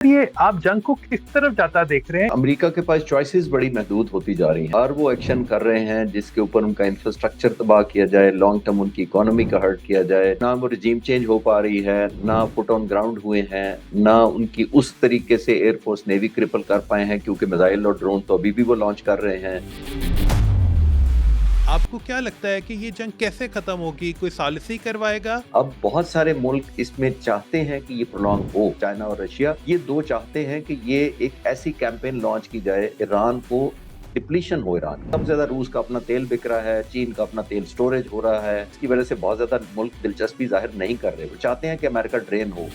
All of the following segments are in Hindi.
ये आप जंग को किस तरफ जाता देख रहे हैं? अमेरिका के पास चॉइसेस बड़ी महदूद होती जा रही हैं और वो एक्शन कर रहे हैं जिसके ऊपर उनका इंफ्रास्ट्रक्चर तबाह किया जाए, लॉन्ग टर्म उनकी इकोनॉमी का हर्ट किया जाए। ना वो रिजीम चेंज हो पा रही है, ना फुट ऑन ग्राउंड हुए हैं, ना उनकी उस तरीके से एयरफोर्स नेवी क्रिपल कर पाए हैं, क्योंकि मिसाइल और ड्रोन तो अभी भी वो लॉन्च कर रहे हैं। आपको क्या लगता है कि ये जंग कैसे खत्म होगी? कोई सालिसी करवाएगा? अब बहुत सारे मुल्क इसमें चाहते हैं कि ये प्रोलॉन्ग हो। चाइना और रशिया ये दो चाहते हैं कि ये एक ऐसी कैंपेन लॉन्च की जाए, ईरान को डिप्लीशन हो। ईरान सबसे ज्यादा, रूस का अपना तेल बिक रहा है, चीन का अपना तेल स्टोरेज हो रहा है, इसकी वजह से बहुत ज्यादा मुल्क दिलचस्पी जाहिर नहीं कर रहे। वो चाहते हैं कि अमेरिका ड्रेन हो।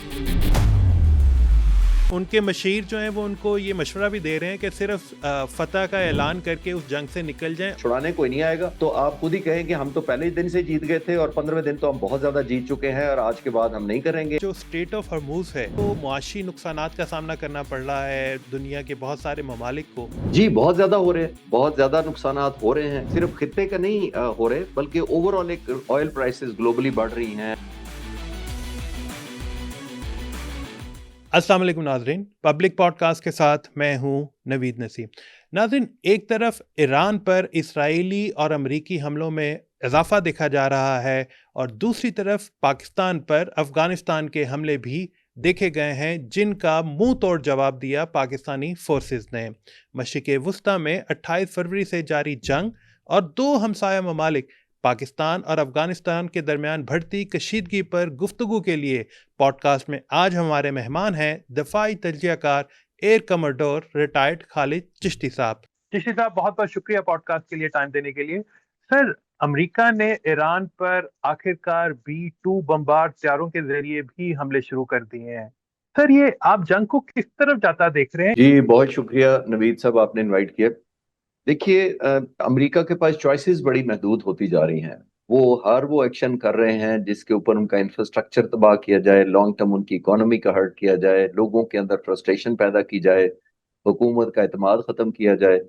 उनके मशीर जो हैं वो उनको ये मशवरा भी दे रहे हैं कि सिर्फ फतह का ऐलान करके उस जंग से निकल जाएं। छुड़ाने कोई नहीं आएगा। तो आप खुद ही कहें कि हम तो पहले ही दिन से जीत गए थे और 15वें दिन तो हम बहुत ज्यादा जीत चुके हैं और आज के बाद हम नहीं करेंगे। जो स्ट्रेट ऑफ हॉर्मूज है वो मुआशी नुकसानात का सामना करना पड़ रहा है दुनिया के बहुत सारे ममालिक को। जी, बहुत ज्यादा हो रहे हैं, बहुत ज्यादा नुकसानात हो रहे हैं। सिर्फ खित्ते का नहीं हो रहे, बल्कि ओवरऑल एक ऑयल प्राइसेस ग्लोबली बढ़ रही हैं। अस्सलाम वालेकुम नाजरीन, पब्लिक पॉडकास्ट के साथ मैं हूं नवीद नसीम। नाजरीन, एक तरफ ईरान पर इसराइली और अमरीकी हमलों में इजाफा देखा जा रहा है और दूसरी तरफ पाकिस्तान पर अफगानिस्तान के हमले भी देखे गए हैं, जिनका मुंह तोड़ जवाब दिया पाकिस्तानी फोर्सेस ने। मशरिक़ वुस्ता में 28 फरवरी से जारी जंग और दो हमसाया ममालिक पाकिस्तान और अफगानिस्तान के दरमियान बढ़ती कशीदगी पर गुफ्तगू के लिए पॉडकास्ट में आज हमारे मेहमान हैं दफाई तजज़ियाकार air commodore retired Khalid Chishti साहब। चिश्ती साहब, बहुत बहुत शुक्रिया पॉडकास्ट के लिए टाइम देने के लिए। सर, अमेरिका ने ईरान पर आखिरकार B-2 बमबार हथियारों के जरिए भी हमले शुरू कर दिए हैं। सर, ये आप जंग को किस तरफ जाता देख रहे हैं? जी, बहुत शुक्रिया नवीद साहब, आपने इनवाइट किया। देखिए, अमेरिका के पास चॉइसेस बड़ी महदूद होती जा रही हैं। वो एक्शन कर रहे हैं जिसके ऊपर उनका इंफ्रास्ट्रक्चर तबाह किया जाए, लॉन्ग टर्म उनकी इकोनॉमी का हर्ट किया जाए, लोगों के अंदर फ्रस्ट्रेशन पैदा की जाए, हुकूमत का एतमाद खत्म किया जाए।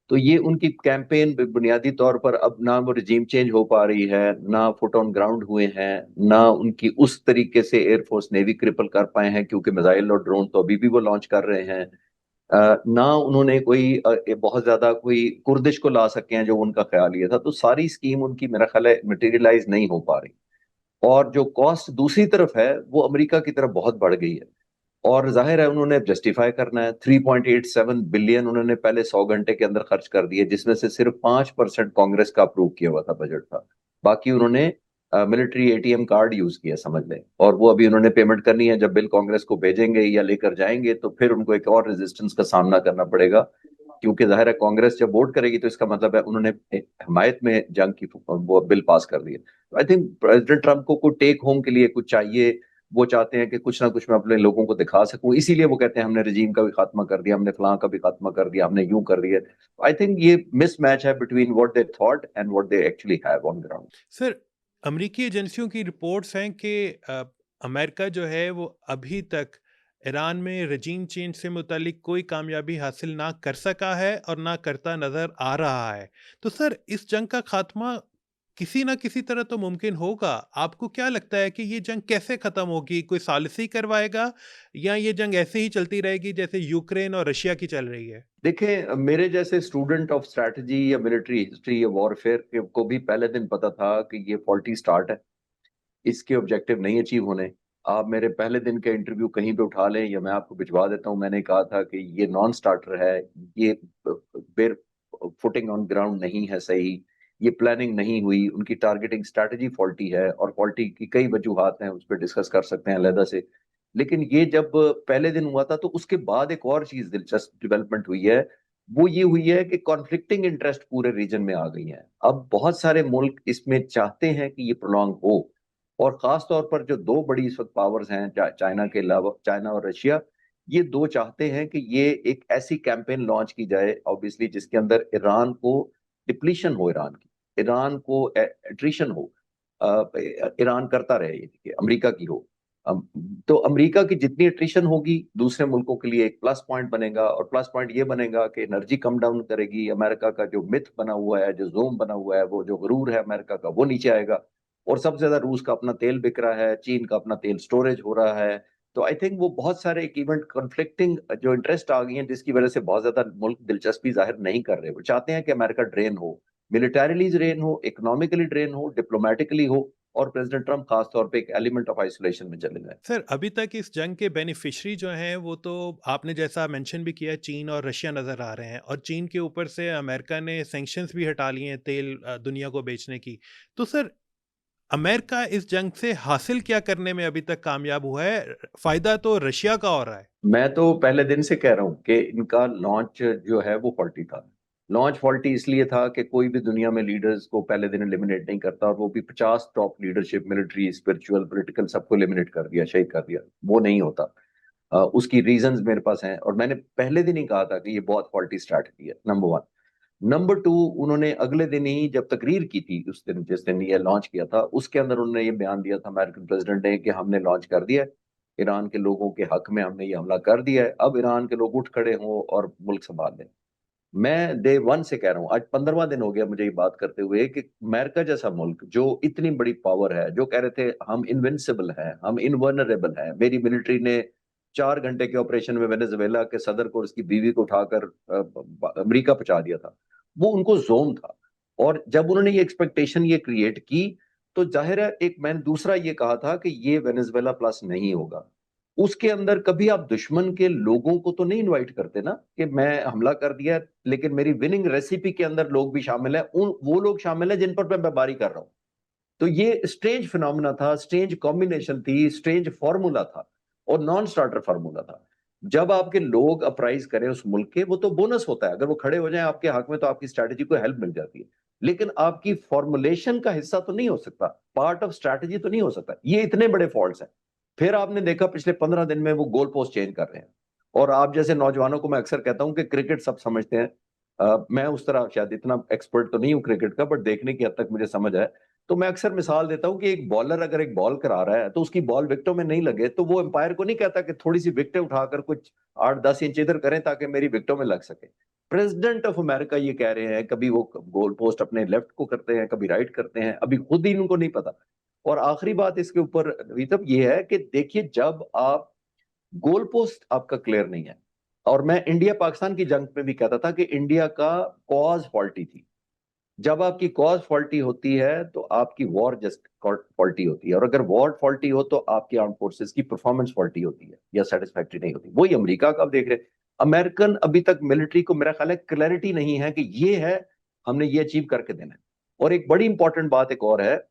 तो ये उनकी कैंपेन बुनियादी तौर पर अब ना वो रिजीम चेंज हो पा रही है, ना फुट ऑन ग्राउंड हुए हैं, ना उनकी उस तरीके से एयरफोर्स नेवी क्रिपल कर पाए हैं, क्योंकि मिसाइल और ड्रोन तो अभी भी वो लॉन्च कर रहे हैं। ना उन्होंने कोई बहुत ज्यादा कोई कुर्दिश को ला सके हैं जो उनका ख्याल ये था। तो सारी स्कीम उनकी मेरा ख्याल है मटेरियलाइज नहीं हो पा रही। और जो कॉस्ट दूसरी तरफ है वो अमेरिका की तरफ बहुत बढ़ गई है। और जाहिर है उन्होंने जस्टिफाई करना है। 3.87 बिलियन उन्होंने पहले 100 घंटे के अंदर खर्च कर दिए, जिसमें से सिर्फ 5% कांग्रेस का अप्रूव किया हुआ था बजट था। बाकी उन्होंने मिलिट्री एटीएम कार्ड यूज किया, समझ लें। और वो अभी उन्होंने पेमेंट करनी है। जब बिल कांग्रेस को भेजेंगे या लेकर जाएंगे तो फिर उनको एक और रेजिस्टेंस का सामना करना पड़ेगा, क्योंकि जाहिर है कांग्रेस जब वोट करेगी तो इसका मतलब है उन्होंने हिमायत में जंग की वो बिल पास कर दिया। तो आई थिंक प्रेसिडेंट ट्रंप को टेक होम के लिए कुछ चाहिए। वो चाहते हैं कि कुछ ना कुछ मैं अपने लोगों को दिखा सकूं, इसीलिए वो कहते हैं हमने रजीम का भी खात्मा कर दिया, हमने फलां का भी खात्मा कर दिया, हमने यूं कर दिया। आई थिंक ये मिसमैच है between what they thought and what they actually have on ground. Sir, अमेरिकी एजेंसियों की रिपोर्ट्स हैं कि अमेरिका जो है वो अभी तक ईरान में रजीम चेंज से मुतालिक कोई कामयाबी हासिल ना कर सका है और ना करता नज़र आ रहा है। तो सर, इस जंग का खात्मा किसी ना किसी तरह तो मुमकिन होगा। आपको क्या लगता है कि ये जंग कैसे ख़त्म होगी? कोई सालिसी करवाएगा या ये जंग ऐसे ही चलती रहेगी जैसे यूक्रेन और रशिया की चल रही है? देखें, मेरे जैसे स्टूडेंट ऑफ स्ट्रैटेजी या मिलिट्री हिस्ट्री या वॉरफेयर को भी पहले दिन पता था कि ये फॉल्टी स्टार्ट है, इसके ऑब्जेक्टिव नहीं अचीव होने। आप मेरे पहले दिन के इंटरव्यू कहीं पे उठा लें या मैं आपको भिजवा देता हूं, मैंने कहा था कि ये नॉन स्टार्टर है, ये बेर फुटिंग ऑन ग्राउंड नहीं है सही, ये प्लानिंग नहीं हुई, उनकी टारगेटिंग स्ट्रैटेजी फॉल्टी है। और फॉल्टी की कई वजूहात हैं, उस पर डिस्कस कर सकते हैं अलहदा से। लेकिन ये जब पहले दिन हुआ था तो उसके बाद एक और चीज दिलचस्प डेवलपमेंट हुई है। वो ये हुई है कि कॉन्फ्लिक्टिंग इंटरेस्ट पूरे रीजन में आ गई हैं। अब बहुत सारे मुल्क इसमें चाहते हैं कि ये प्रोलॉन्ग हो। और खास तौर पर जो दो बड़ी इस वक्त पावर्स हैं, चाइना के अलावा, चाइना और रशिया, ये दो चाहते हैं कि ये एक ऐसी कैंपेन लॉन्च की जाए, ऑब्वियसली, जिसके अंदर ईरान को डिप्लीशन हो, ईरान को एट्रिशन हो, ईरान करता रहे, ये देखिए अमेरिका की हो। तो अमेरिका की जितनी एट्रिशन होगी दूसरे मुल्कों के लिए एक प्लस पॉइंट बनेगा। और प्लस पॉइंट ये बनेगा कि एनर्जी कम डाउन करेगी, अमेरिका का जो मिथ बना हुआ है, जो जोम बना हुआ है, वो जो गुरूर है अमेरिका का, वो नीचे आएगा। और सबसे ज्यादा रूस का अपना तेल बिक रहा है, चीन का अपना तेल स्टोरेज हो रहा है, तो आई थिंक वो बहुत सारे एक इवेंट कॉन्फ्लिक्टिंग जो इंटरेस्ट आ गई हैं, जिसकी वजह से बहुत ज्यादा मुल्क दिलचस्पी जाहिर नहीं कर रहे। वो चाहते हैं कि अमेरिका ड्रेन हो, मिलिटरीली ड्रेन हो, इकोनॉमिकली ड्रेन हो, डिप्लोमेटिकली हो, और प्रेसिडेंट ट्रम्प खास तौर पे एक एलिमेंट ऑफ आइसोलेशन में चले जाए। सर अभी तक इस जंग के बेनिफिशरी जो हैं वो तो आपने जैसा मेंशन भी किया, चीन और रशिया नज़र आ रहे हैं, और चीन के ऊपर से अमेरिका ने सैंक्शंस भी हटा लिए हैं तेल दुनिया को बेचने की। तो सर अमेरिका इस जंग से हासिल क्या करने में अभी तक कामयाब हुआ है? फायदा तो रशिया का हो रहा है। मैं तो पहले दिन से कह रहा हूं कि इनका लॉन्च जो है वो फॉल्टी था। लॉन्च फॉल्टी इसलिए था कि कोई भी दुनिया में लीडर्स को पहले दिन एलिमिनेट नहीं करता, और वो भी 50 top leadership, military, spiritual, political, सबको एलिमिनेट कर दिया, शहीद कर दिया। वो नहीं होता। उसकी रीजंस मेरे पास हैं, और मैंने पहले दिन ही कहा था कि ये बहुत फॉल्टी स्ट्रैटेजी है, नंबर वन। नंबर टू, उन्होंने अगले दिन ही जब तकरीर की थी, उस दिन जिस दिन ये लॉन्च किया था, उसके अंदर उन्होंने ये बयान दिया था अमेरिकन प्रेसिडेंट ने कि हमने लॉन्च कर दिया है, ईरान के लोगों के हक में हमने ये हमला कर दिया है, अब ईरान के लोग उठ खड़े हों और मुल्क संभाल लें। मैं डे वन से कह रहा हूँ, आज 15वां दिन हो गया मुझे ये बात करते हुए, कि अमेरिका जैसा मुल्क जो इतनी बड़ी पावर है, जो कह रहे थे हम इनविंसिबल हैं, हम इनवर्नरेबल हैं, मेरी मिलिट्री ने 4 घंटे के ऑपरेशन में वेनेजुएला के सदर को और उसकी बीवी को उठाकर अमेरिका पहुंचा दिया था, वो उनको जोन था। और जब उन्होंने ये एक्सपेक्टेशन ये क्रिएट की, तो जाहिर है, एक मैंने दूसरा ये कहा था कि ये वेनेजुएला प्लस नहीं होगा। उसके अंदर कभी आप दुश्मन के लोगों को तो नहीं इनवाइट करते ना, कि मैं हमला कर दिया लेकिन मेरी विनिंग रेसिपी के अंदर लोग भी शामिल है, उन वो लोग शामिल है जिन पर मैं बमबारी कर रहा हूं। तो ये स्ट्रेंज फिनोमिना था, स्ट्रेंज कॉम्बिनेशन थी, स्ट्रेंज फॉर्मूला था, और नॉन स्टार्टर फार्मूला था। जब आपके लोग अपराइज करें उस मुल्क के, वो तो बोनस होता है, अगर वो खड़े हो जाए आपके हक में तो आपकी स्ट्रैटेजी को हेल्प मिल जाती है, लेकिन आपकी फॉर्मुलेशन का हिस्सा तो नहीं हो सकता, पार्ट ऑफ स्ट्रैटेजी तो नहीं हो सकता। ये इतने बड़े फॉल्ट्स हैं। फिर आपने देखा पिछले 15 दिन में वो गोल पोस्ट चेंज कर रहे हैं, और आप जैसे नौजवानों को मैं अक्सर कहता हूं कि क्रिकेट सब समझते हैं। मैं उस तरह शायद इतना एक्सपर्ट तो नहीं हूं क्रिकेट का, बट देखने की हद तक मुझे समझ है। तो मैं अक्सर मिसाल देता हूं कि एक बॉलर अगर एक बॉल करा रहा है, तो उसकी बॉल विकेटों में नहीं लगे, तो वो एम्पायर को नहीं कहता कि थोड़ी सी विकेटें उठाकर कुछ 8-10 इंच इधर करें ताकि मेरी विकेटों में लग सके। प्रेसिडेंट ऑफ अमेरिका ये कह रहे हैं, कभी वो गोल पोस्ट अपने लेफ्ट को करते हैं, कभी राइट करते हैं, अभी खुद ही इनको नहीं पता। और आखिरी बात इसके ऊपर तब ये है कि देखिए, जब आप गोल पोस्ट आपका क्लियर नहीं है, और मैं इंडिया पाकिस्तान की जंग में भी कहता था कि इंडिया का कॉज फॉल्टी थी। जब आपकी कॉज फॉल्टी होती है तो आपकी वॉर जस्ट फॉल्टी होती है, और अगर वॉर फॉल्टी हो तो आपकी आर्म फोर्सेस की परफॉर्मेंस फॉल्टी होती है या सेटिस्फैक्टरी नहीं होती। वही अमेरिका का आप देख रहे हैं। अमेरिकन अभी तक मिलिट्री को मेरा ख्याल है क्लैरिटी नहीं है कि ये है, हमने ये अचीव करके देना है। और एक बड़ी इंपॉर्टेंट बात एक और है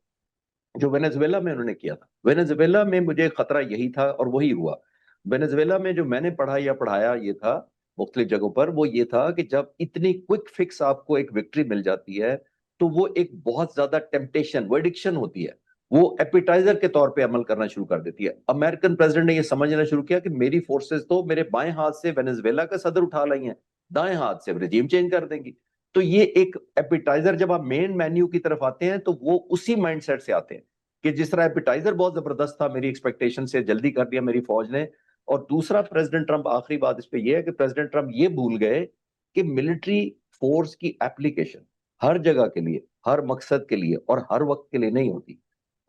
जो वेनेजुएला में उन्होंने किया था। वेनेजुएला में मुझे खतरा यही था और वही हुआ। वेनेजुएला में जो मैंने पढ़ा या पढ़ाया ये था मुख्तलिफ जगहों पर, वो ये था कि जब इतनी क्विक फिक्स आपको एक विक्ट्री मिल जाती है, तो वो एक बहुत ज्यादा टेम्पटेशन, वो एडिक्शन होती है, वो एपिटाइजर के तौर पे अमल करना शुरू कर देती है। अमेरिकन प्रेसिडेंट ने ये समझना शुरू किया कि मेरी फोर्सेस तो मेरे बाएं हाथ से वेनेजुएला का सदर उठा लाई हैं, दाएं हाथ से रेजीम चेंज कर देंगी। तो ये एक एपिटाइजर, जब आप मेन मेन्यू की तरफ आते हैं तो वो उसी माइंडसेट से आते हैं कि जिस तरह एपिटाइजर बहुत जबरदस्त था, मेरी एक्सपेक्टेशन से जल्दी कर दिया मेरी फौज ने। और दूसरा, प्रेसिडेंट ट्रंप, आखिरी बात इस पे ये है कि प्रेसिडेंट ट्रंप ये भूल गए कि मिलिट्री फोर्स की एप्लीकेशन हर जगह के लिए, हर मकसद के लिए और हर वक्त के लिए नहीं होती।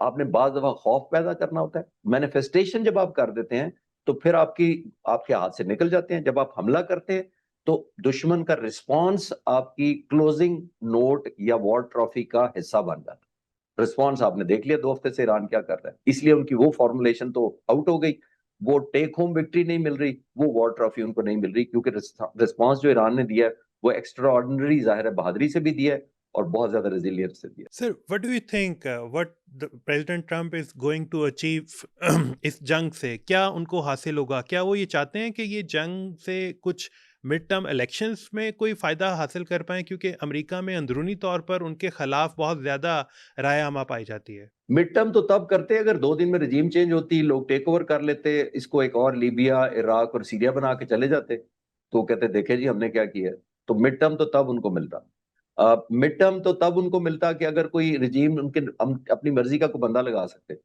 आपने बाज दफा खौफ पैदा करना होता है, मैनिफेस्टेशन जब आप कर देते हैं तो फिर आपके हाथ से निकल जाते हैं। जब आप हमला करते हैं तो दुश्मन का रिस्पॉन्स आपकी क्लोजिंग नोट या वॉर ट्रॉफी का हिस्सा बन जाता है। रिस्पॉन्स आपने देख लिया 2 हफ्ते से ईरान क्या कर रहा है, इसलिए उनकी वो फॉर्मुलेशन तो आउट हो गई। वो टेक होम विक्ट्री नहीं मिल रही, वो वॉर ट्रॉफी उनको नहीं मिल रही, क्योंकि रिस्पॉन्स जो ईरान ने दिया है वो एक्स्ट्रा ऑर्डिनरी, जाहिर है बहादुरी से भी दिया है और बहुत ज्यादा रेजिलियंस से दिया। Sir what do you think what the president Trump is going to achieve इस जंग से? क्या उनको हासिल होगा? क्या वो ये चाहते हैं कि ये जंग से कुछ मिड टर्म इलेक्शंस में कोई फ़ायदा हासिल कर पाएं, क्योंकि अमेरिका में अंदरूनी तौर पर उनके खिलाफ बहुत ज़्यादा राय आमा पाई जाती है? मिड टर्म तो तब करते अगर 2 दिन में रजीम चेंज होती, लोग टेक ओवर कर लेते, इसको एक और लीबिया, इराक और सीरिया बना के चले जाते, तो कहते देखे जी हमने क्या किया। तो मिड टर्म तो तब उनको मिलता। मिड टर्म तो तब उनको मिलता कि अगर कोई रजीम उनके अपनी मर्जी का कोई बंदा लगा सकते।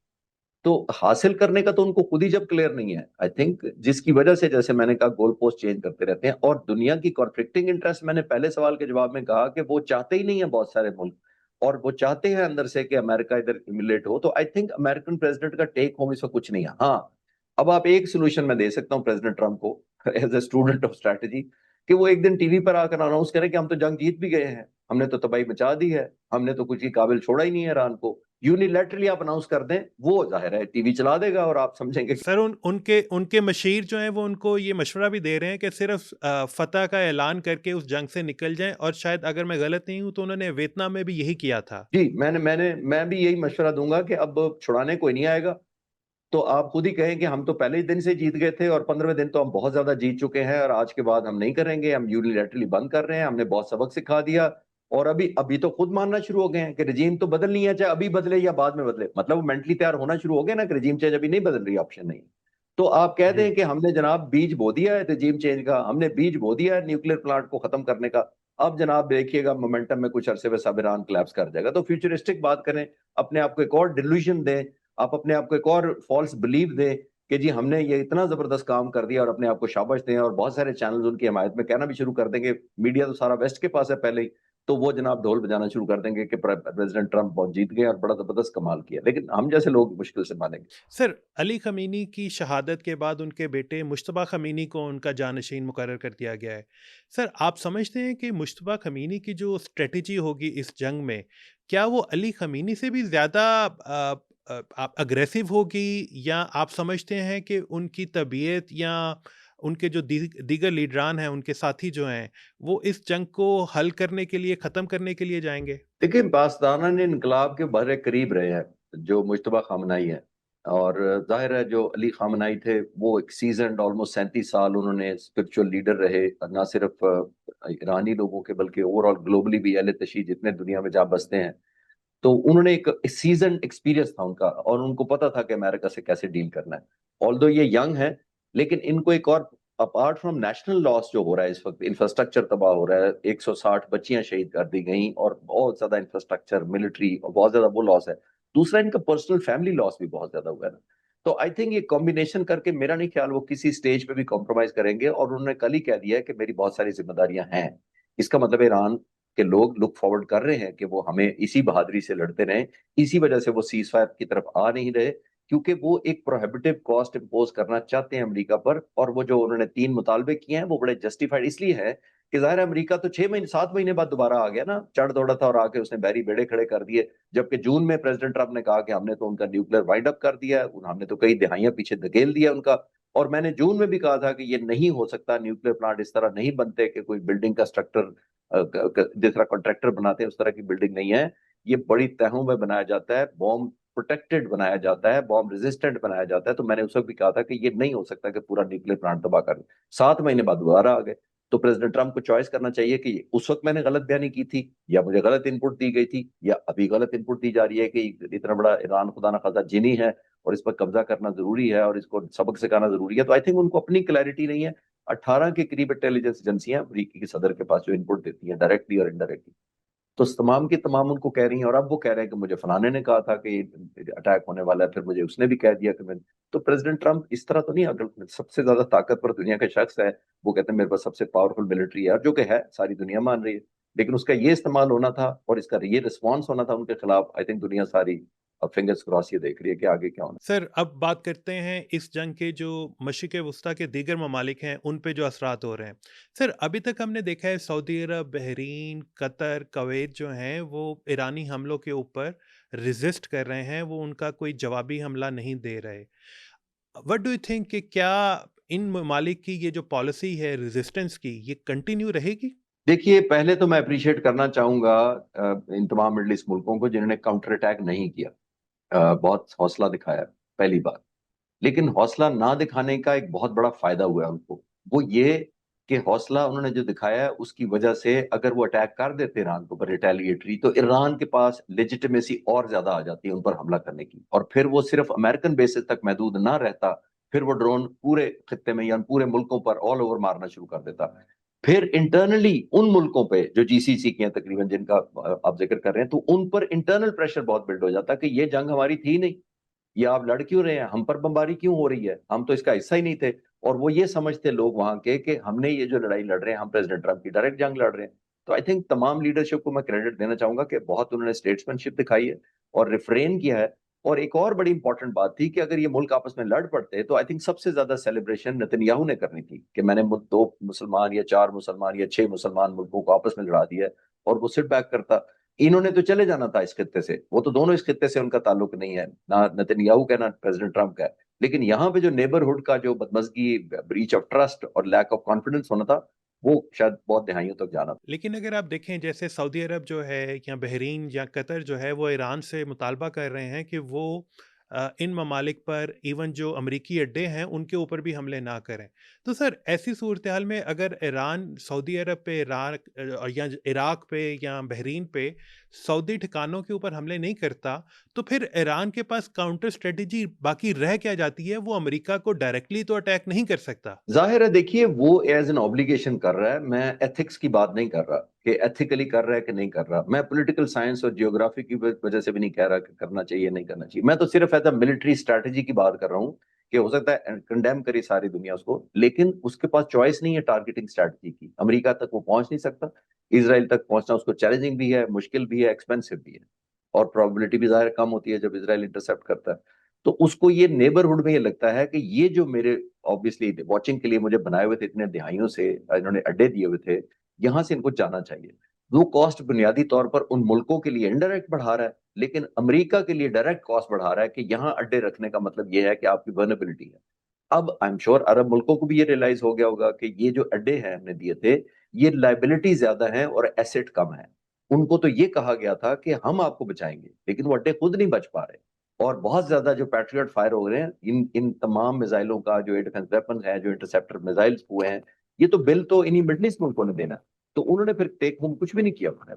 तो हासिल करने का तो उनको खुद ही जब क्लियर नहीं है, आई थिंक, जिसकी वजह से जैसे मैंने कहा गोल पोस्ट चेंज करते रहते हैं। और दुनिया की कॉन्फ्लिक्टिंग इंटरेस्ट, मैंने पहले सवाल के जवाब में कहा कि वो चाहते ही नहीं है बहुत सारे मुल्क, और वो चाहते हैं अंदर से कि अमेरिका इधर इमिलेट हो। तो आई थिंक अमेरिकन प्रेसिडेंट का टेक होम इसमें कुछ नहीं है। हाँ, अब आप एक सोल्यूशन मैं दे सकता हूँ प्रेसिडेंट ट्रम्प को as a student of strategy, कि वो एक दिन टीवी पर आकर अनाउंस करें कि हम तो जंग जीत भी गए हैं, हमने तो तबाही मचा दी है, हमने तो कुछ ही काबिल छोड़ा ही नहीं है ईरान को। यूनिलैटरली आप अनाउंस कर दें, वो जाहिर है टीवी चला देगा और आप समझेंगे। सर उनके मशीर जो हैं वो उनको ये मशवरा भी दे रहे हैं कि सिर्फ फतह का ऐलान करके उस जंग से निकल जाएं, और शायद अगर मैं गलत नहीं हूं तो उन्होंने वियतनाम में भी यही किया था। जी, मैं भी यही मशवरा दूंगा कि अब छुड़ाने कोई नहीं आएगा, तो आप खुद ही कहें कि हम तो पहले ही दिन से जीत गए थे और 15वें दिन तो हम बहुत ज्यादा जीत चुके हैं और आज के बाद हम नहीं करेंगे, हम यूनिलैटरली बंद कर रहे हैं, हमने बहुत सबक सिखा दिया। और अभी अभी तो खुद मानना शुरू हो गए हैं कि रजीम तो बदलनी है, चाहे अभी बदले या बाद में बदले, मतलब वो मेंटली तैयार होना शुरू हो गए ना कि रजीम चेंज अभी नहीं बदल रही, ऑप्शन नहीं। तो आप कह जी। दें कि हमने जनाब बीज बो दिया है रजीम चेंज का, हमने बीज बो दिया है न्यूक्लियर प्लांट को खत्म करने का, अब जनाब देखिएगा मोमेंटम में कुछ अरसे में सब ईरान कोलैप्स कर जाएगा। तो फ्यूचरिस्टिक बात करें, अपने आप को एक और डिल्यूजन दें, आप अपने आप को एक और फॉल्स बिलीव दें कि जी हमने ये इतना जबरदस्त काम कर दिया, और अपने आप को शाबाश दें, और बहुत सारे चैनल उनकी हमायत में कहना भी शुरू कर देंगे, मीडिया तो सारा वेस्ट के पास है पहले ही, तो वो जनाब ढोल बजाना शुरू कर देंगे कि प्रेसिडेंट ट्रंप बहुत जीत गए और बड़ा जबरदस्त कमाल किया, लेकिन हम जैसे लोग मुश्किल से मानेंगे। सर, अली ख़मीनी की शहादत के बाद उनके बेटे मुश्तबा ख़मीनी को उनका जानशीन मुकर्रर कर दिया गया है। सर, आप समझते हैं कि मुश्तबा ख़मीनी की जो स्ट्रेटजी होगी इस जंग में, क्या वो अली ख़मीनी से भी ज़्यादा अग्रेसिव होगी, या आप समझते हैं कि उनकी तबीयत या उनके जो दीगर लीडरान हैं, उनके साथी जो हैं, वो इस जंग को हल करने के लिए, ख़त्म करने के लिए जाएँगे? देखिए, पासदाना ने इनकलाब के बड़े करीब रहे हैं जो मुश्तबा खामनाई है, और जाहिर है जो अली खामनाई थे वो एक सीजनड ऑलमोस्ट 37 साल उन्होंने स्पिरिचुअल लीडर रहे, ना सिर्फ ईरानी लोगों के बल्कि ओवरऑल ग्लोबली भी, अहले तशी जितने दुनिया में जहाँ बसते हैं, तो उन्होंने एक सीजन एक्सपीरियंस था उनका, और उनको पता था कि अमेरिका से कैसे डील करना है। ऑल्दो ये यंग है, लेकिन इनको एक और, अपार्ट फ्रॉम नेशनल लॉस जो हो रहा है इस वक्त, इंफ्रास्ट्रक्चर तबाह हो रहा है, 160 बच्चियां शहीद कर दी गई, और बहुत ज्यादा इंफ्रास्ट्रक्चर, मिलिट्री, और बहुत ज्यादा वो लॉस है। दूसरा, इनका पर्सनल फैमिली लॉस भी बहुत ज्यादा हुआ है ना। तो आई थिंक ये कॉम्बिनेशन करके मेरा नहीं ख्याल वो किसी स्टेज पे भी कॉम्प्रोमाइज करेंगे, और उन्होंने कल ही कह दिया है कि मेरी बहुत सारी जिम्मेदारियां हैं। इसका मतलब ईरान के लोग लुक फॉरवर्ड कर रहे हैं कि वो हमें इसी बहादुरी से लड़ते रहें, इसी वजह से वो सीज फायर की तरफ आ नहीं रहे, क्योंकि वो एक प्रोहिबिटिव कॉस्ट इम्पोज करना चाहते हैं अमेरिका पर, और वो जो उन्होंने 3 मुतालबे किए हैं वो बड़े जस्टिफाइड इसलिए है कि जाहिर है अमेरिका तो 6 महीने 7 महीने बाद दोबारा आ गया ना, चढ़ दौड़ा था और आके उसने बैरी बेड़े खड़े कर दिए, जबकि जून में प्रेसिडेंट ट्रंप ने कहा कि हमने तो उनका न्यूक्लियर वाइंड अप कर दिया, हमने तो कई दिहाइयां पीछे धकेल दिया उनका। और मैंने जून में भी कहा था कि ये नहीं हो सकता, न्यूक्लियर प्लांट इस तरह नहीं बनते कि कोई बिल्डिंग का स्ट्रक्चर जिस तरह कॉन्ट्रैक्टर बनाते हैं उस तरह की बिल्डिंग नहीं है, ये बड़ी तहों में बनाया जाता है, बॉम्ब प्रोटेक्टेड बनाया जाता है, बॉम्ब रेजिस्टेंट बनाया जाता है। तो मैंने उस वक्त भी कहा था कि ये नहीं हो सकता कि पूरा न्यूक्लियर प्लांट तबाह कर, 7 महीने बाद दोबारा आ गए। तो प्रेसिडेंट ट्रंप को चॉइस करना चाहिए कि उस वक्त मैंने गलत बयानी की थी, या मुझे गलत इनपुट दी गई थी, या अभी गलत इनपुट दी जा रही है कि इतना बड़ा ईरान खुदा ना खासा जिनी है और इस पर कब्जा करना जरूरी है और इसको सबक सिखाना जरूरी है। तो आई थिंक उनको अपनी क्लैरिटी नहीं है। 18 के करीब इंटेलिजेंस एजेंसियां अमरीकी के सदर के पास जो इनपुट देती हैं डायरेक्टली और इनडायरेक्टली, तो तमाम की तमाम उनको कह रही हैं, और अब वो कह रहे हैं कि मुझे फलाने ने कहा था कि अटैक होने वाला है, फिर मुझे उसने भी कह दिया कि मैं। तो प्रेसिडेंट ट्रंप इस तरह तो नहीं, अगर सबसे ज्यादा ताकतवर दुनिया का शख्स है, वो कहते हैं मेरे पास सबसे पावरफुल मिलिट्री है, और जो कि है, सारी दुनिया मान रही है, लेकिन उसका ये इस्तेमाल होना था और इसका ये रिस्पॉन्स होना था उनके खिलाफ। आई थिंक दुनिया सारी अब फिंगर्स क्रॉस ये देख रही है कि आगे क्या होना। सर, अब बात करते हैं इस जंग के जो मशरिक़ वस्ता के दीगर ममालिक हैं, उन पे जो असरात हो रहे हैं। सर, अभी तक हमने देखा है सऊदी अरब, बहरीन, कतर, कुवैत जो हैं वो ईरानी हमलों के ऊपर रेजिस्ट कर रहे हैं, वो उनका कोई जवाबी हमला नहीं दे रहे। व्हाट डू यू थिंक कि क्या इन ममालिक की ये जो पॉलिसी है रेजिस्टेंस की, ये कंटिन्यू रहेगी? देखिए, पहले तो मैं अप्रिशिएट करना चाहूंगा इन तमाम मिडल ईस्ट मुल्कों को जिन्होंने काउंटर अटैक नहीं किया, बहुत हौसला दिखाया, पहली बात। लेकिन हौसला ना दिखाने का एक बहुत बड़ा फायदा हुआ है उनको, वो ये कि हौसला उन्होंने जो दिखाया है उसकी वजह से अगर वो अटैक कर देते ईरान के ऊपर रिटेलिएटरी, तो ईरान के पास लेजिटिमेसी और ज्यादा आ जाती है उन पर हमला करने की, और फिर वो सिर्फ अमेरिकन बेसिस तक महदूद ना रहता, फिर वो ड्रोन पूरे खत्ते में या पूरे मुल्कों पर ऑल ओवर मारना शुरू कर देता। फिर इंटरनली उन मुल्कों पे जो जीसीसी के हैं तकरीबन, जिनका आप जिक्र कर रहे हैं, तो उन पर इंटरनल प्रेशर बहुत बिल्ड हो जाता कि ये जंग हमारी थी नहीं, ये आप लड़ क्यों रहे हैं, हम पर बमबारी क्यों हो रही है, हम तो इसका हिस्सा ही नहीं थे। और वो ये समझते लोग वहां के कि हमने ये जो लड़ाई लड़ रहे हैं, हम प्रेसिडेंट ट्रंप की डायरेक्ट जंग लड़ रहे हैं। तो आई थिंक तमाम लीडरशिप को मैं क्रेडिट देना चाहूंगा कि बहुत उन्होंने स्टेट्समैनशिप दिखाई है और रिफ्रेन किया है और एक और बड़ी इंपॉर्टेंट बात थी कि अगर ये मुल्क आपस में लड़ पड़ते तो आई थिंक सबसे ज्यादा सेलिब्रेशन नेतन्याहू ने करनी थी कि मैंने 2 मुसलमान या 4 मुसलमान या 6 मुसलमान मुल्कों को आपस में लड़ा दिया है, और वो सिट बैक करता। इन्होंने तो चले जाना था इस खित्ते से, वो तो दोनों इस खित्ते से उनका ताल्लुक नहीं है, ना नेतन्याहू का ना प्रेसिडेंट ट्रंप का है। लेकिन यहाँ पे जो नेबरहुड का जो बदमजगी, ब्रीच ऑफ ट्रस्ट और लैक ऑफ कॉन्फिडेंस होना था, वो शायद बहुत दहाइयों तक जाना था। लेकिन अगर आप देखें जैसे सऊदी अरब जो है या बहरीन या कतर जो है वो ईरान से मुतालबा कर रहे हैं कि वो इन ममालिक पर इवन जो अमरीकी अड्डे हैं उनके ऊपर भी हमले ना करें। तो सर ऐसी सूरत हाल में अगर ईरान सऊदी अरब पे या इराक पे या बहरीन पे सऊदी ठिकानों के ऊपर हमले नहीं करता, तो फिर ईरान के पास काउंटर स्ट्रेटजी बाकी रह क्या जाती है? वो अमेरिका को डायरेक्टली तो अटैक नहीं कर सकता। जाहिर है, देखिए वो एज एन ऑब्लिगेशन कर रहा है, मैं एथिक्स की बात नहीं कर रहा कि एथिकली कर रहा है कि नहीं कर रहा, मैं पॉलिटिकल साइंस और जियोग्राफी की वजह से भी नहीं कह रहा कि करना चाहिए नहीं करना चाहिए, मैं तो सिर्फ एज अ मिलिट्री स्ट्रैटेजी की बात कर रहा हूँ कि हो सकता है कंडेम करे सारी दुनिया उसको, लेकिन उसके पास चॉइस नहीं है टारगेटिंग स्ट्रैटेजी की। अमेरिका तक वो पहुंच नहीं सकता, इसराइल तक पहुंचना उसको चैलेंजिंग भी है, मुश्किल भी है, एक्सपेंसिव भी है, और प्रोबेबिलिटी भी जाहिर कम होती है जब इसराइल इंटरसेप्ट करता है। तो उसको ये नेबरहुड में ये लगता है कि ये जो मेरे ऑब्वियसली वॉचिंग के लिए मुझे बनाए हुए थे इतने दिहाइयों से, इन्होंने अड्डे दिए हुए थे, यहां से इनको जाना चाहिए। वो कॉस्ट बुनियादी तौर पर उन मुल्कों के लिए इनडायरेक्ट बढ़ा रहा है, लेकिन अमेरिका के लिए डायरेक्ट कॉस्ट बढ़ा रहा है कि यहाँ अड्डे रखने का मतलब ये है कि आपकी वर्नेबिलिटी है। अब आई एम श्योर अरब मुल्कों को भी ये रियलाइज हो गया होगा कि ये जो अड्डे हैं हमने दिए थे, ये लाइबिलिटी ज्यादा है और एसेट कम है। उनको तो ये कहा गया था कि हम आपको बचाएंगे, लेकिन वो अड्डे खुद नहीं बच पा रहे, और बहुत ज्यादा जो पैट्रियट फायर हो रहे हैं, इन इन तमाम मिसाइलों का जो एयर डिफेंस वेपन है, जो इंटरसेप्टर मिसाइल्स हुए हैं, ये तो बिल तो इन्हीं मिडल ईस्ट मुल्कों ने देना है। तो उन्होंने फिर टेक होम कुछ भी नहीं किया उन्होंने।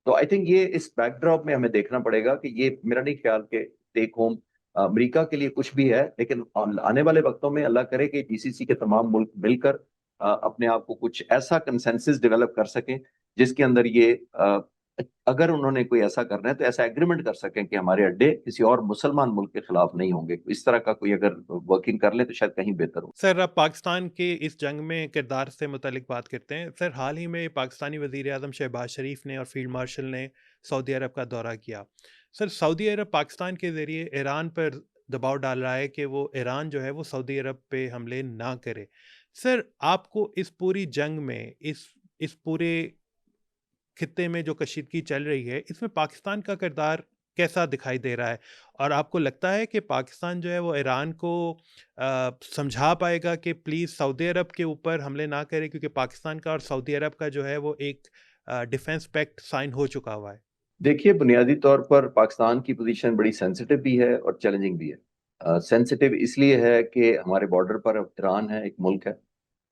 तो आई थिंक ये इस बैकड्रॉप में हमें देखना पड़ेगा कि ये मेरा नहीं ख्याल कि टेक होम अमेरिका के लिए कुछ भी है, लेकिन आने वाले वक्तों में अल्लाह करे कि जीसीसी के तमाम मुल्क मिलकर अपने आप को कुछ ऐसा कंसेंसस डेवलप कर सकें जिसके अंदर ये अगर उन्होंने कोई ऐसा करना है तो ऐसा एग्रीमेंट कर सकें कि हमारे अड्डे किसी और मुसलमान मुल्क के खिलाफ नहीं होंगे। इस तरह का कोई अगर वर्किंग कर ले तो शायद कहीं बेहतर हो। सर अब पाकिस्तान के इस जंग में किरदार से मुतलिक बात करते हैं। सर हाल ही में पाकिस्तानी वज़ीर आज़म शहबाज शरीफ ने और फील्ड मार्शल ने सऊदी अरब का दौरा किया। सर सऊदी अरब पाकिस्तान के ज़रिए ईरान पर दबाव डाल रहा है कि वो ईरान जो है वो सऊदी अरब पे हमले ना करे। सर आपको इस पूरी जंग में इस पूरे खित्ते में जो कशीदगी चल रही है इसमें पाकिस्तान का किरदार कैसा दिखाई दे रहा है? और आपको लगता है कि पाकिस्तान जो है वो ईरान को समझा पाएगा कि प्लीज़ सऊदी अरब के ऊपर हमले ना करें, क्योंकि पाकिस्तान का और सऊदी अरब का जो है वो एक डिफेंस पैक्ट साइन हो चुका हुआ है? देखिए, बुनियादी तौर पर पाकिस्तान की पोजीशन बड़ी सेंसिटिव भी है और चैलेंजिंग भी है। सेंसिटिव इसलिए है कि हमारे बॉर्डर पर ईरान है, एक मुल्क है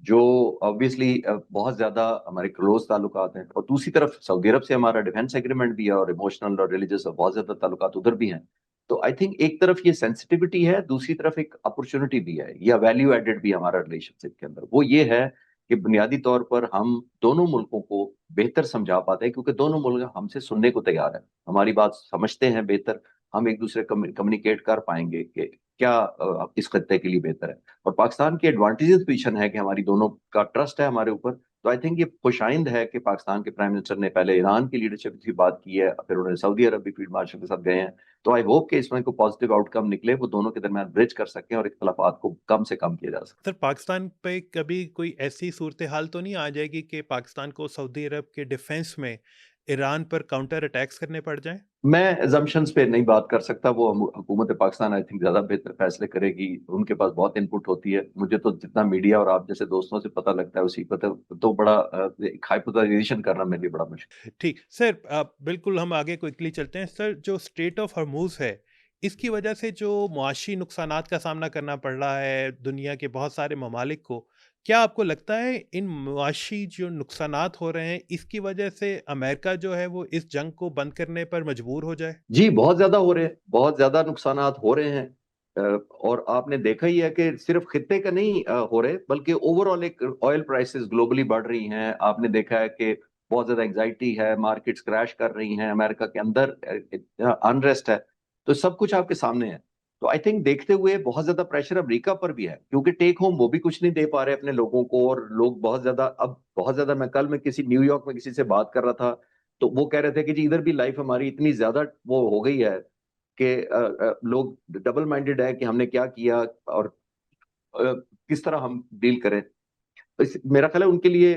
जो ऑब्वियसली बहुत ज्यादा हमारे क्लोज ताल्लुकात हैं, और दूसरी तरफ सऊदी अरब से हमारा डिफेंस एग्रीमेंट भी है, और इमोशनल और रिलीजियस बहुत ज्यादा ताल्लुकात उधर भी हैं। तो आई थिंक एक तरफ ये सेंसिटिविटी है, दूसरी तरफ एक अपॉर्चुनिटी भी है, या वैल्यू एडेड भी हमारा रिलेशनशिप के अंदर। वो ये है कि बुनियादी तौर पर हम दोनों मुल्कों को बेहतर समझा पाते हैं, क्योंकि दोनों मुल्क हमसे सुनने को तैयार है, हमारी बात समझते हैं बेहतर, हम एक दूसरे कम्युनिकेट कर पाएंगे कि क्या इस खत्ते के लिए बेहतर है। और पाकिस्तान की एडवांटेजेस पोजीशन है कि हमारी दोनों का ट्रस्ट है हमारे ऊपर। तो आई थिंक ये खुशाइंद है कि पाकिस्तान के प्राइम मिनिस्टर ने पहले ईरान की लीडरशिप की बात की है, फिर उन्होंने सऊदी अरब भी फील्ड मार्शल के साथ गए हैं। तो आई होप कि इसमें कोई पॉजिटिव आउटकम निकले, वो दोनों के दरमियान ब्रिज कर सकें और इख्तलाफात को कम से कम किया जा सके। सर पाकिस्तान पे कभी कोई ऐसी सूरत हाल तो नहीं आ जाएगी कि पाकिस्तान को सऊदी अरब के डिफेंस में ईरान पर काउंटर अटैक्स करने पड़ जाएं? मैं एजम्पशंस पे नहीं बात कर सकता, वो हुकूमत पाकिस्तान आई थिंक ज्यादा बेहतर फैसले करेगी, उनके पास बहुत इनपुट होती है। मुझे तो जितना मीडिया और आप जैसे दोस्तों से पता लगता है उसी पता, तो बड़ा हाइपोथेसाइजेशन करना मेरे लिए बड़ा मुश्किल। ठीक सर, बिल्कुल हम आगे क्विकली चलते हैं। सर जो स्ट्रेट ऑफ हॉर्मूज है इसकी वजह से जो मुआशी नुकसानात का सामना करना पड़ रहा है दुनिया के बहुत सारे ममालिक को, क्या आपको लगता है इन मुआशी जो नुकसानात हो रहे हैं इसकी वजह से अमेरिका जो है वो इस जंग को बंद करने पर मजबूर हो जाए? जी, बहुत ज्यादा हो रहे हैं, बहुत ज्यादा नुकसानात हो रहे हैं। और आपने देखा ही है कि सिर्फ खित्ते का नहीं हो रहे, बल्कि ओवरऑल एक ऑयल प्राइसेस ग्लोबली बढ़ रही हैं। आपने देखा है कि बहुत ज्यादा एंजाइटी है, मार्केट्स क्रैश कर रही हैं, अमेरिका के अंदर अनरेस्ट है। तो सब कुछ आपके सामने है। तो आई थिंक देखते हुए बहुत ज्यादा प्रेशर अमेरिका पर भी है, क्योंकि टेक होम वो भी कुछ नहीं दे पा रहे अपने लोगों को, और लोग बहुत ज्यादा मैं किसी न्यूयॉर्क में किसी से बात कर रहा था, तो वो कह रहे थे कि जी इधर भी लाइफ हमारी इतनी ज्यादा वो हो गई है, कि लोग डबल माइंडेड है कि हमने क्या किया और किस तरह हम डील करें। तो मेरा ख्याल है उनके लिए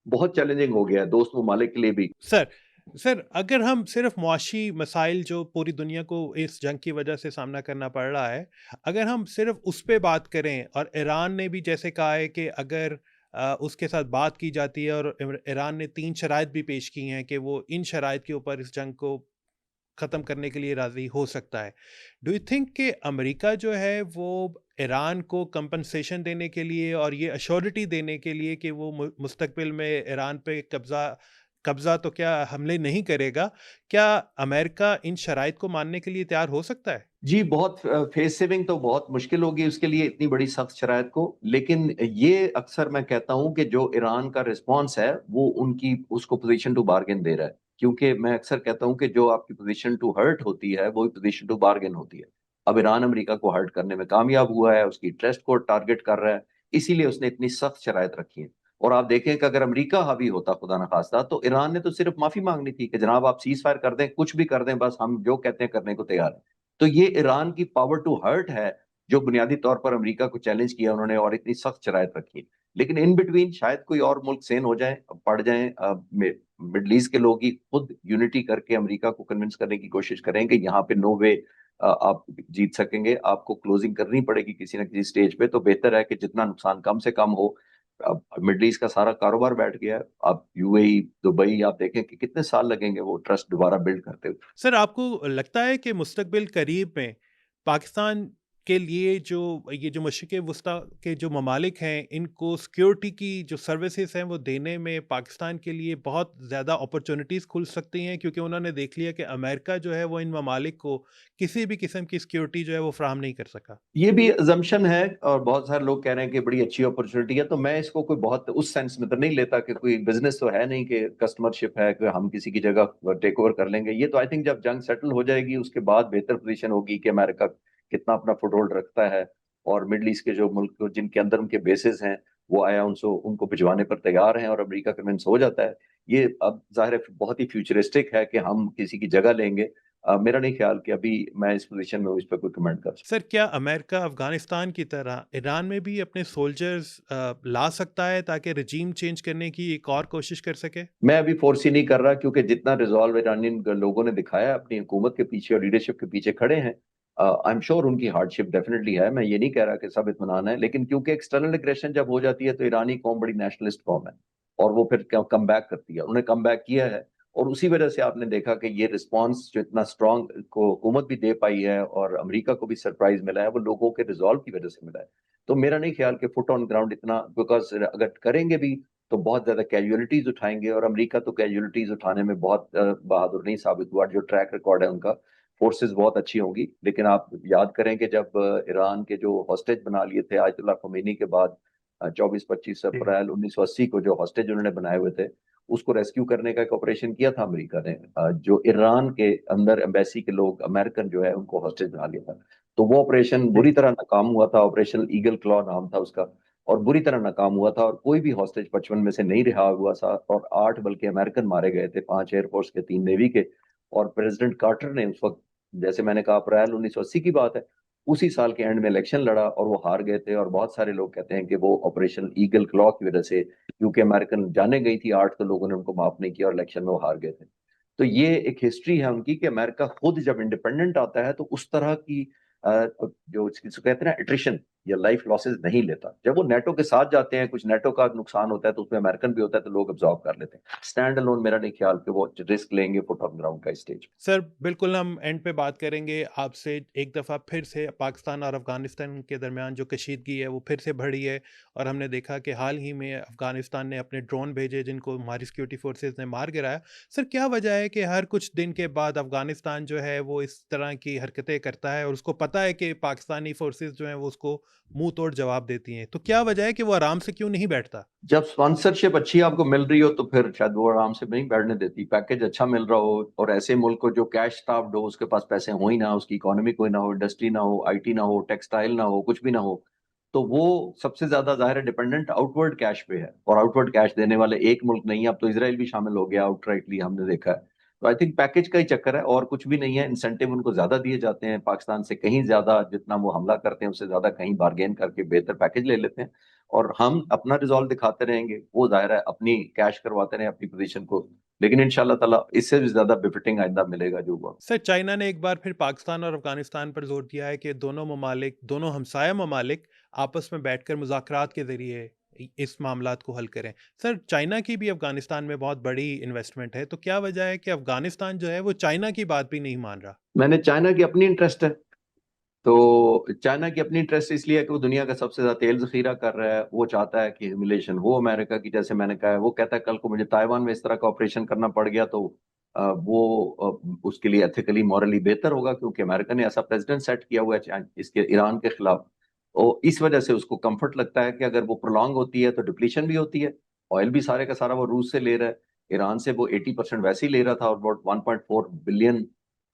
बहुत चैलेंजिंग हो गया है, दोस्त ममालिक के लिए भी। सर सर अगर हम सिर्फ मुआशी मसाइल जो पूरी दुनिया को इस जंग की वजह से सामना करना पड़ रहा है, अगर हम सिर्फ उस पे बात करें, और ईरान ने भी जैसे कहा है कि अगर उसके साथ बात की जाती है, और ईरान ने 3 शराइत भी पेश की हैं कि वो इन शराइत के ऊपर इस जंग को ख़त्म करने के लिए राज़ी हो सकता है। डू यू थिंक कि अमेरिका जो है वो ईरान को कंपनसेशन देने के लिए और ये अश्योरिटी देने के लिए कि वो मुस्तकबिल में ईरान पे कब्ज़ा कब्ज़ा तो क्या हमले नहीं करेगा, क्या अमेरिका इन शराइत को मानने के लिए तैयार हो सकता है? जी, बहुत फेस सेविंग तो बहुत मुश्किल होगी उसके लिए इतनी बड़ी सख्त शराइत को। लेकिन ये अक्सर मैं कहता हूं कि जो ईरान का रिस्पांस है वो उनकी उसको पोजीशन टू बार्गेन दे रहा है, क्योंकि मैं अक्सर कहता हूं कि जो आपकी पोजीशन टू हर्ट होती है वो पोजीशन टू बार्गेन होती है। अब ईरान अमेरिका को हर्ट करने में कामयाब हुआ है, उसकी इंटरेस्ट को टारगेट कर रहा है, इसीलिए उसने इतनी सख्त शराइत रखी है। और आप देखें कि अगर अमेरिका हावी होता खुदा न खास्ता, तो ईरान ने तो सिर्फ माफी मांगनी थी कि जनाब आप सीज फायर कर दें, कुछ भी कर दें, बस हम जो कहते हैं करने को तैयार हैं। तो ये ईरान की पावर टू हर्ट है जो बुनियादी तौर पर अमेरिका को चैलेंज किया उन्होंने और इतनी सख्त शराइत रखी। लेकिन इन बिटवीन शायद कोई और मुल्क सेन हो जाए, पड़ जाए, मिडल ईस्ट के लोग ही खुद यूनिटी करके अमेरिका को कन्विंस करने की कोशिश करें कि यहाँ पे नो वे आप जीत सकेंगे, आपको क्लोजिंग करनी पड़ेगी किसी ना किसी स्टेज पे। तो बेहतर है कि जितना नुकसान कम से कम हो। अब मिडल ईस्ट का सारा कारोबार बैठ गया है। अब यूएई, दुबई, आप देखें कि कितने साल लगेंगे वो ट्रस्ट दोबारा बिल्ड करते हुए। सर आपको लगता है कि मुस्तकबिल करीब में पाकिस्तान के लिए जो ये जो मशरिक़ वस्ता के जो ममालिक हैं, इनको सिक्योरिटी की जो सर्विसेज हैं वो देने में पाकिस्तान के लिए बहुत ज़्यादा अपॉर्चुनिटीज़ खुल सकती हैं, क्योंकि उन्होंने देख लिया कि अमेरिका जो है वो इन ममालिक को किसी भी किस्म की सिक्योरिटी जो है वो फ्राहम नहीं कर सका? ये भी अजम्पशन है और बहुत सारे लोग कह रहे हैं कि बड़ी अच्छी अपॉर्चुनिटी है, तो मैं इसको कोई बहुत उस सेंस में तो नहीं लेता कि कोई बिजनेस तो है नहीं कि कस्टमरशिप है कि हम किसी की जगह टेक ओवर कर लेंगे। ये तो आई थिंक जब जंग सेटल हो जाएगी उसके बाद बेहतर पोजीशन होगी कि अमेरिका कितना अपना फुटहोल्ड रखता है, और मिडल ईस्ट के जो मुल्क जिनके अंदर उनके बेसिस हैं वो आया उनको भिजवाने पर तैयार हैं और अमेरिका कन्विंस हो जाता है। ये अब जाहिर है बहुत ही फ्यूचरिस्टिक है कि हम किसी की जगह लेंगे। मेरा नहीं ख्याल कि अभी मैं इस पोजीशन में हूं इस पर कोई कमेंट कर सकता। सर क्या अमेरिका अफ़गानिस्तान की तरह ईरान में भी अपने सोल्जर्स ला सकता है ताकि रजीम चेंज करने की एक और कोशिश कर सके? मैं अभी फोर्स ही नहीं कर रहा, क्योंकि जितना रिजॉल्व ईरानियन लोगों ने दिखाया अपनी हुकूमत के पीछे और लीडरशिप के पीछे खड़े हैं, आई एम श्योर उनकी हार्डशिप डेफिनेटली है। मैं ये नहीं कह रहा कि सब इत्मीनान है, लेकिन क्योंकि एक्सटर्नल एग्रेशन जब हो जाती है तो ईरानी कौम बड़ी नेशनलिस्ट कौम है और वो फिर कम बैक करती है। उन्होंने कम बैक किया है और उसी वजह से आपने देखा कि ये रिस्पॉन्स जो इतना स्ट्रांग को हुकूमत भी दे पाई है और अमेरिका को भी सरप्राइज मिला है, वो लोगों के रिजॉल्व की वजह से मिला है। तो मेरा नहीं ख्याल कि फुट ऑन ग्राउंड इतना, बिकॉज अगर करेंगे भी तो बहुत ज्यादा कैजुअलिटीज उठाएंगे, और अमेरिका तो कैजुअलिटीज उठाने में बहुत बहादुर नहीं साबित हुआ। जो ट्रैक रिकॉर्ड है उनका, फोर्सेस बहुत अच्छी होंगी। लेकिन आप याद करें कि जब ईरान के जो हॉस्टेज बना लिए थे आयतुल्ला खमीनी के बाद, 24-25 जी। अप्रैल 1980 को जो हॉस्टेज उन्होंने बनाए हुए थे, उसको रेस्क्यू करने का एक ऑपरेशन किया था अमेरिका ने। जो ईरान के अंदर एम्बेसी के लोग अमेरिकन जो है उनको हॉस्टेज बना लिया था। तो वो ऑपरेशन जी। बुरी तरह नाकाम हुआ था। ऑपरेशन ईगल क्लॉ नाम था उसका, और बुरी तरह नाकाम हुआ था और कोई भी हॉस्टेज 55 में से नहीं रिहा हुआ था। और 8 बल्कि अमेरिकन मारे गए थे, 5 एयरफोर्स के, 3 नेवी के। और प्रेसिडेंट कार्टर ने उस वक्त, जैसे मैंने कहा अप्रैल 1980 की बात है, उसी साल के एंड में इलेक्शन लड़ा और वो हार गए थे। और बहुत सारे लोग कहते हैं कि वो ऑपरेशन ईगल क्लॉ की वजह से, क्योंकि अमेरिकन जाने गई थी 8, तो लोगों ने उनको माफ नहीं किया और इलेक्शन में वो हार गए थे। तो ये एक हिस्ट्री है उनकी कि अमेरिका खुद जब इंडिपेंडेंट आता है तो उस तरह की जो इसको कहते हैं ना एट्रिशन या लाइफ लॉसेस नहीं लेता। जब वो नेटो के साथ जाते हैं, कुछ नेटो का नुकसान होता है तो उसमें अमेरिकन भी होता है, तो लोग अब्जॉर्व कर लेते हैं। स्टैंड अलोन मेरा नहीं ख्याल कि वो रिस्क लेंगे फुट ऑन ग्राउंड का स्टेज। सर बिल्कुल हम एंड पे बात करेंगे आपसे। एक दफ़ा फिर से पाकिस्तान और अफ़गानिस्तान के दरमियान जो कशीदगी है वो फिर से बढ़ी है, और हमने देखा कि हाल ही में अफ़गानिस्तान ने अपने ड्रोन भेजे जिनको हमारी सिक्योरिटी फोर्सेस ने मार गिराया। सर क्या वजह है कि हर कुछ दिन के बाद अफ़गानिस्तान जो है वो इस तरह की हरकतें करता है, और उसको पता है कि पाकिस्तानी फोर्सेस जो हैं वो उसको मुंह तोड़ जवाब देती हैं, तो क्या वजह है कि वो आराम से क्यों नहीं बैठता? जब स्पॉन्सरशिप अच्छी आपको मिल रही हो तो फिर शायद वो आराम से नहीं बैठने देती। पैकेज अच्छा मिल रहा हो और ऐसे मुल्क को जो कैश स्टाफ्ड हो, उसके पास पैसे हो ही ना, उसकी इकोनॉमी कोई ना हो, इंडस्ट्री ना हो, आईटी ना हो, टेक्सटाइल ना हो, कुछ भी ना हो, तो वो सबसे ज्यादा जाहिर है डिपेंडेंट आउटवर्ड कैश पे है। और आउटवर्ड कैश देने वाले एक मुल्क नहीं है, अब तो इसराइल भी शामिल हो गया आउटराइटली, हमने देखा है। तो आई थिंक पैकेज का ही चक्कर है और कुछ भी नहीं है। इंसेंटिव उनको ज्यादा दिए जाते हैं, पाकिस्तान से कहीं ज्यादा, जितना वो हमला करते हैं उससे ज्यादा कहीं बार्गेन करके बेहतर पैकेज ले लेते हैं। और हम अपना रिजॉल्व दिखाते रहेंगे, वो जाहिर है अपनी कैश करवाते रहे अपनी पोजीशन को, लेकिन इंशाल्लाह ताला इससे भी ज्यादा बेफिटिंग आइंदा मिलेगा जो हुआ। सर, चाइना ने एक बार फिर पाकिस्तान और अफगानिस्तान पर जोर दिया है कि दोनों ममालिक, दोनों हमसाया ममालिक आपस में बैठकर मुज़ाकरात के ज़रिए इस मामलात को हल करें। सर, चाइना की भी अफगानिस्तान में बहुत बड़ी इन्वेस्टमेंट है, तो क्या वजह है कि अफगानिस्तान जो है वो चाइना की बात भी नहीं मान रहा? मैंने चाइना की अपनी इंटरेस्ट है, तो चाइना की अपनी इंटरेस्ट इसलिए है कि वो दुनिया का सबसे ज्यादा तेल जखीरा कर रहा है, वो चाहता है कि ह्यूमिलेशन हो अमेरिका की, जैसे मैंने कहा है। वो कहता है कल को मुझे ताइवान में इस तरह का ऑपरेशन करना पड़ गया तो उसके लिए एथिकली मॉरली बेहतर होगा, क्योंकि अमेरिका ने ऐसा प्रेसिडेंट सेट किया हुआ है इसके ईरान के खिलाफ। और इस वजह से उसको कंफर्ट लगता है कि अगर वो प्रोलॉन्ग होती है तो डिप्लीशन भी होती है। ऑयल भी सारे का सारा वो रूस से ले रहा है, ईरान से वो 80% वैसे ही ले रहा था, और अबाउट 1.4 बिलियन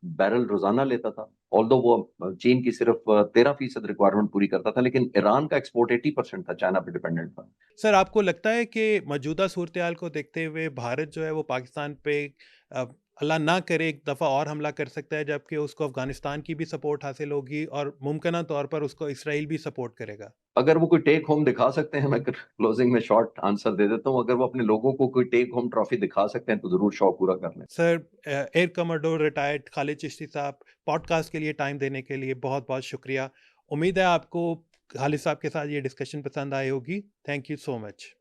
बैरल रोजाना लेता था। ऑल्दो वो चीन की सिर्फ 13% रिक्वायरमेंट पूरी करता था, लेकिन ईरान का एक्सपोर्ट 80% था, चाइना पे डिपेंडेंट था। सर, आपको लगता है कि मौजूदा सूरत हाल को देखते हुए भारत जो है वो पाकिस्तान पे अ, अल्लाह ना करे एक दफ़ा और हमला कर सकता है, जबकि उसको अफगानिस्तान की भी सपोर्ट हासिल होगी और मुमकिन तौर पर उसको इसराइल भी सपोर्ट करेगा? अगर वो कोई टेक होम दिखा सकते हैं, मैं क्लोजिंग में शॉर्ट आंसर दे देता हूँ, अगर वो अपने लोगों को कोई टेक होम ट्रॉफी दिखा सकते हैं तो जरूर शौक पूरा कर लें। Sir, air commodore retired Khalid Chishti साहब, पॉडकास्ट के लिए टाइम देने के लिए बहुत बहुत शुक्रिया। उम्मीद है आपको खालिद साहब के साथ ये डिस्कशन पसंद आई होगी। Thank you so much.